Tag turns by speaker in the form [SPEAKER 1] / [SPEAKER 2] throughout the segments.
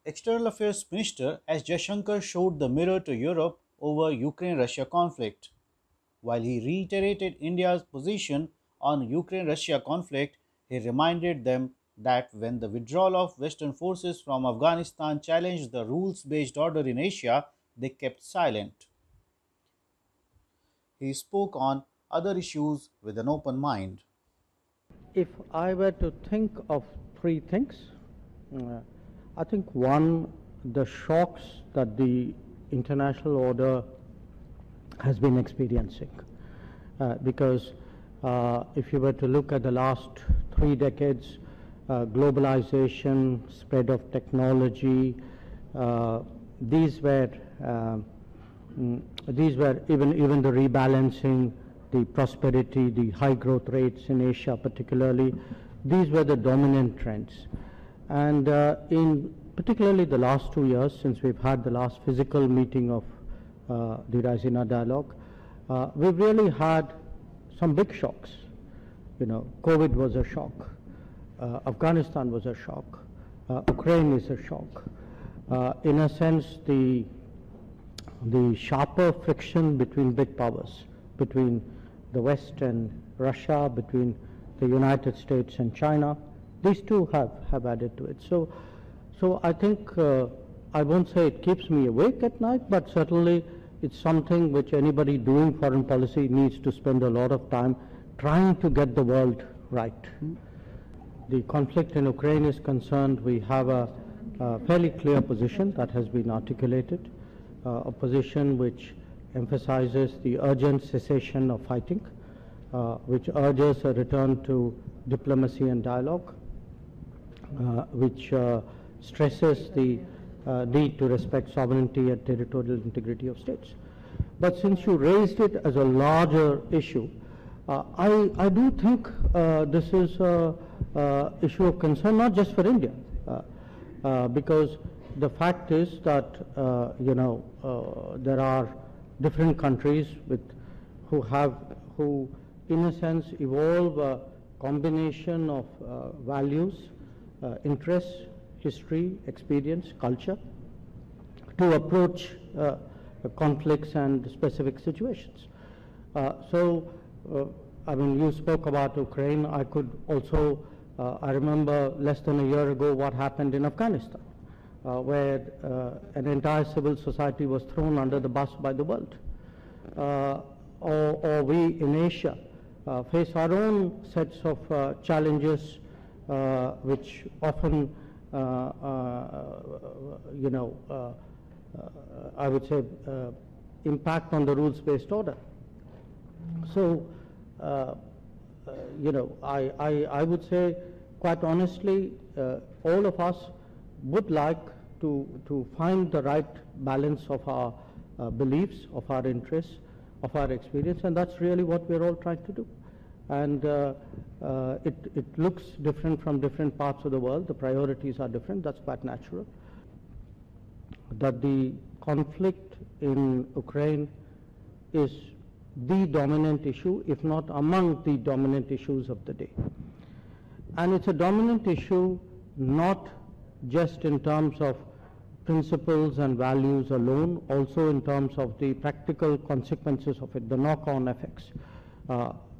[SPEAKER 1] External Affairs Minister S Jaishankar showed the mirror to Europe over Ukraine-Russia conflict. While he reiterated India's position on Ukraine-Russia conflict, he reminded them that when the withdrawal of Western forces from Afghanistan challenged the rules-based order in Asia, they kept silent. He spoke on other issues with an open mind.
[SPEAKER 2] If I were to think of three things, uh, I think one, the shocks that the international order has been experiencing. Because if you were to look at the last 3 decades, globalization, spread of technology, these were even the rebalancing, the prosperity, the high growth rates in Asia particularly, these were the dominant trends. And in particularly the last 2 years, since we've had the last physical meeting of the Raisina dialogue, we've really had some big shocks. You know, COVID was a shock, Afghanistan was a shock, Ukraine is a shock. In a sense, the sharper friction between big powers, between the West and Russia, between the United States and China, these two have added to it. So I think I won't say it keeps me awake at night, but certainly it's something which anybody doing foreign policy needs to spend a lot of time trying to get the world right. The conflict in Ukraine is concerned, we have a fairly clear position that has been articulated, a position which emphasizes the urgent cessation of fighting, which urges a return to diplomacy and dialogue, which stresses the need to respect sovereignty and territorial integrity of states. But since you raised it as a larger issue, I do think this is an issue of concern not just for India, because the fact is that there are different countries who in a sense evolve a combination of values, interests, history, experience, culture to approach conflicts and specific situations. I mean, you spoke about Ukraine. I could also, I remember less than a year ago what happened in Afghanistan, where an entire civil society was thrown under the bus by the world. Or we in Asia face our own sets of challenges which often I would say impact on the rules-based order. So I would say quite honestly all of us would like to find the right balance of our beliefs, of our interests, of our experience, and that's really what we're all trying to do. And it looks different from different parts of the world. The priorities are different. That's quite natural. That the conflict in Ukraine is the dominant issue, if not among the dominant issues of the day. And it's a dominant issue not just in terms of principles and values alone, also in terms of the practical consequences of it, the knock-on effects.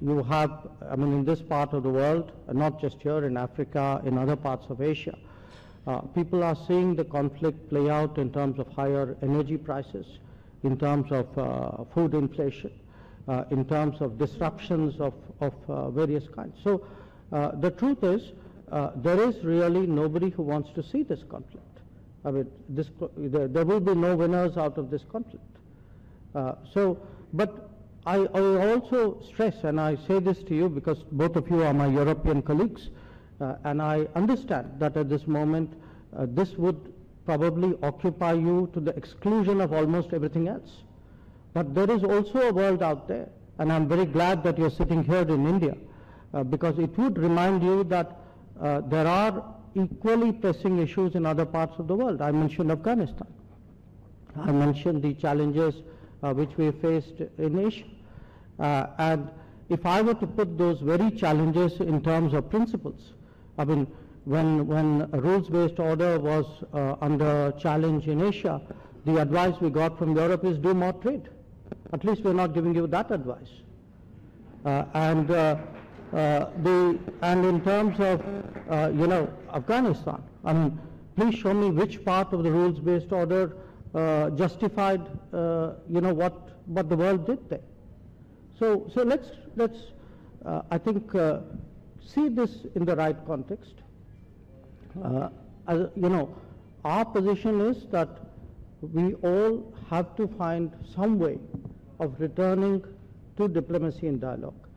[SPEAKER 2] You have, I mean, in this part of the world, not just here in Africa, in other parts of Asia, people are seeing the conflict play out in terms of higher energy prices, in terms of food inflation, in terms of disruptions of various kinds. So the truth is, there is really nobody who wants to see this conflict. I mean, there will be no winners out of this conflict. But I also stress, and I say this to you because both of you are my European colleagues, and I understand that at this moment this would probably occupy you to the exclusion of almost everything else. But there is also a world out there, and I'm very glad that you're sitting here in India, because it would remind you that there are equally pressing issues in other parts of the world. I mentioned Afghanistan. I mentioned the challenges which we faced in Asia. And if I were to put those very challenges in terms of principles, I mean, when a rules-based order was under challenge in Asia, the advice we got from Europe is do more trade. At least we're not giving you that advice. And in terms of Afghanistan, I mean, please show me which part of the rules-based order justified what the world did there. So let's I think see this in the right context. Our position is that we all have to find some way of returning to diplomacy and dialogue.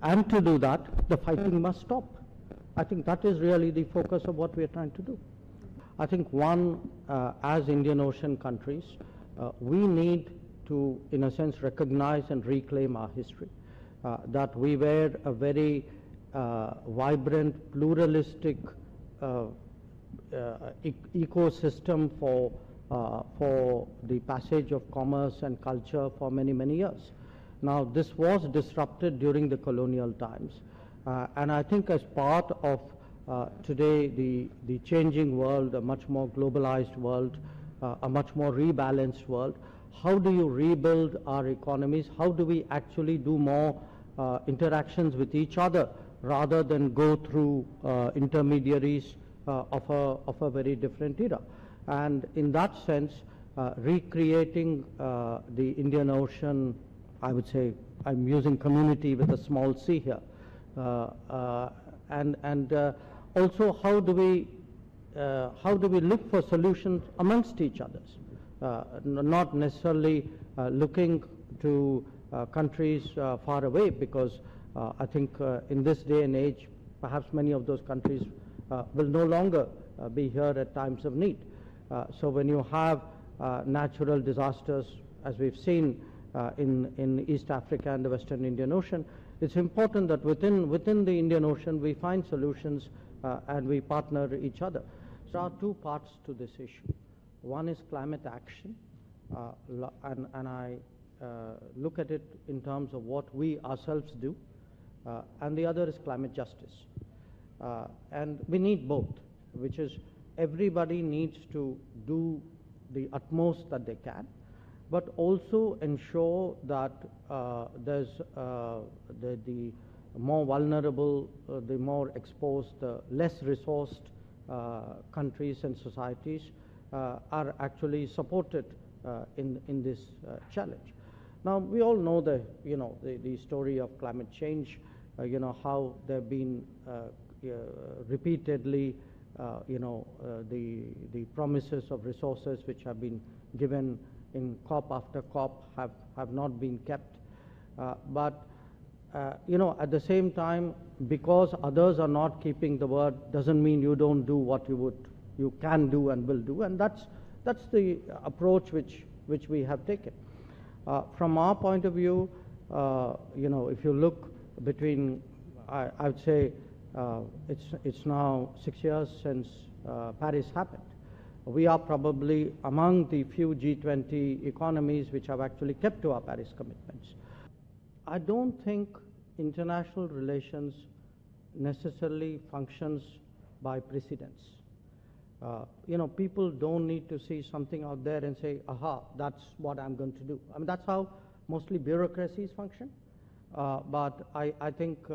[SPEAKER 2] And to do that, the fighting must stop. I think that is really the focus of what we are trying to do. I think as Indian Ocean countries, we need to, in a sense, recognize and reclaim our history. That we were a very vibrant, pluralistic ecosystem for the passage of commerce and culture for many, many years. Now, this was disrupted during the colonial times. And I think as part of today, the changing world, a much more globalized world, a much more rebalanced world, how do you rebuild our economies? How do we actually do more interactions with each other rather than go through intermediaries of a very different era? And in that sense, recreating the Indian Ocean, I would say, I'm using community with a small c here, and also how do we look for solutions amongst each others, not necessarily looking to countries far away, because I think in this day and age, perhaps many of those countries will no longer be here at times of need. So when you have natural disasters, as we've seen in East Africa and the Western Indian Ocean, it's important that within the Indian Ocean we find solutions and we partner each other. So there are two parts to this issue. One is climate action, and I look at it in terms of what we ourselves do, and the other is climate justice. And we need both, which is everybody needs to do the utmost that they can, but also ensure that there's the more vulnerable, the more exposed, the less resourced countries and societies are actually supported in this challenge. Now, we all know the story of climate change, how there have been repeatedly the promises of resources which have been given in COP after COP have not been kept. But at the same time, because others are not keeping the word, doesn't mean you don't do what you can do and will do. And that's the approach which we have taken. From our point of view, if you look between, I would say, it's now 6 years since Paris happened. We are probably among the few G20 economies which have actually kept to our Paris commitments. I don't think international relations necessarily functions by precedence. People don't need to see something out there and say, aha, that's what I'm going to do. I mean, that's how mostly bureaucracies function. But I think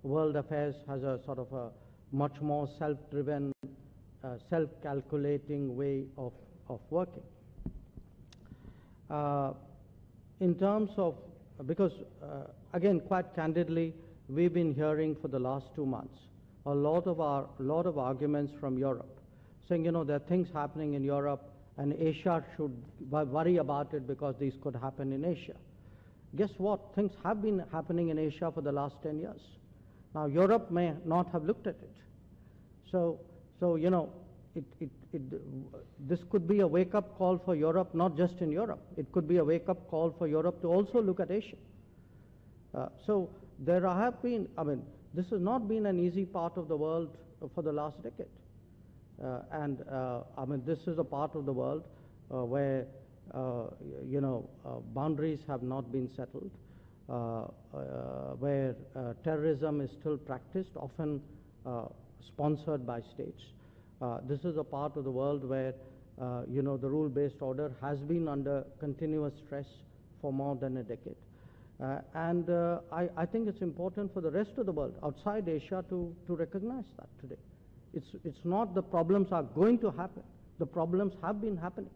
[SPEAKER 2] world affairs has a sort of a much more self-driven, self-calculating way of working. In terms of, because again, quite candidly, we've been hearing for the last 2 months a lot of arguments from Europe, saying, there are things happening in Europe and Asia should worry about it because these could happen in Asia. Guess what? Things have been happening in Asia for the last 10 years. Now, Europe may not have looked at it. So this could be a wake-up call for Europe, not just in Europe. It could be a wake-up call for Europe to also look at Asia. So there have been, this has not been an easy part of the world for the last decade. This is a part of the world where, boundaries have not been settled, where terrorism is still practiced, often sponsored by states. This is a part of the world where the rule-based order has been under continuous stress for more than a decade. I think it's important for the rest of the world outside Asia to recognize that today. It's not the problems are going to happen. The problems have been happening.